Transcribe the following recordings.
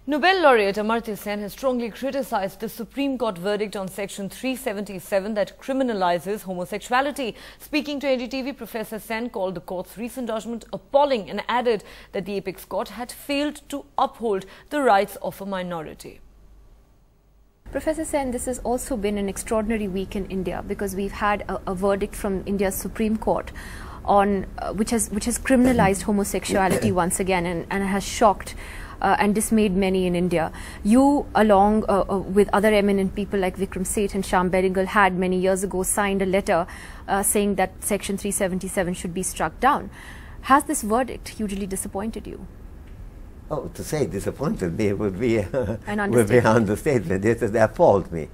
Nobel Laureate Amartya Sen has strongly criticized the Supreme Court verdict on Section 377 that criminalizes homosexuality. Speaking to NDTV, Professor Sen called the court's recent judgment appalling and added that the apex court had failed to uphold the rights of a minority. Professor Sen, this has also been an extraordinary week in India because we've had a verdict from India's Supreme Court on which has criminalized homosexuality once again and has shocked and dismayed many in India. You, along with other eminent people like Vikram Seth and Shyam Benegal, had many years ago signed a letter saying that Section 377 should be struck down. Has this verdict hugely disappointed you? Oh, to say disappointed me would be an understatement. It has appalled me.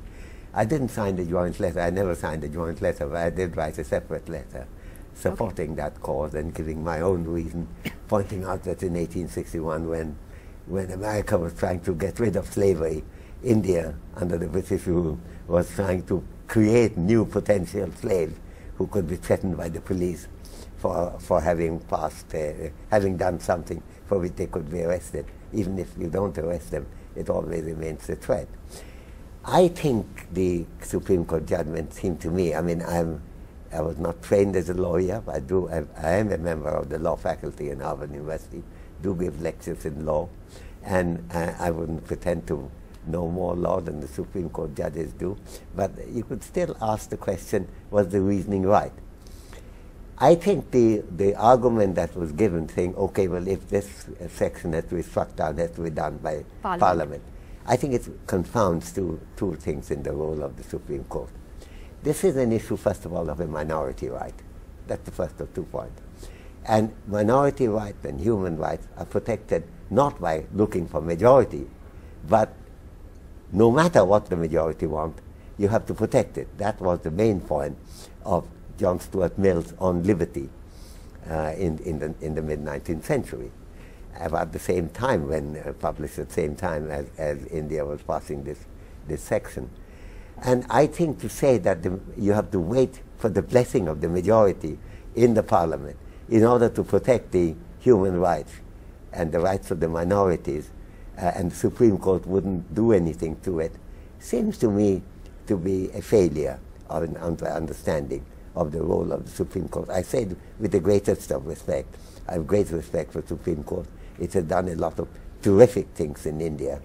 I didn't sign the joint letter. I never signed the joint letter, but I did write a separate letter supporting that cause and giving my own reason, pointing out that in 1861, when America was trying to get rid of slavery, India, under the British rule, was trying to create new potential slaves who could be threatened by the police for having having done something for which they could be arrested. Even if you don't arrest them, it always remains a threat. I think the Supreme Court judgment seemed to me, I mean, I was not trained as a lawyer, but I am a member of the law faculty in Harvard University, do give lectures in law, and I wouldn't pretend to know more law than the Supreme Court judges do, but you could still ask the question, was the reasoning right? I think the argument that was given saying, okay, well, if this section has to be struck down, has to be done by Parliament. I think it confounds two things in the role of the Supreme Court. This is an issue, first of all, of a minority right. That's the first of 2 points. And minority rights and human rights are protected not by looking for majority, but no matter what the majority want, you have to protect it. That was the main point of John Stuart Mill's On Liberty in the mid-19th century, about the same time when published at the same time as India was passing this section. And I think to say that you have to wait for the blessing of the majority in the Parliament in order to protect the human rights and the rights of the minorities, and the Supreme Court wouldn't do anything to it, seems to me to be a failure of an understanding of the role of the Supreme Court. I say it with the greatest of respect. I have great respect for the Supreme Court. It has done a lot of terrific things in India.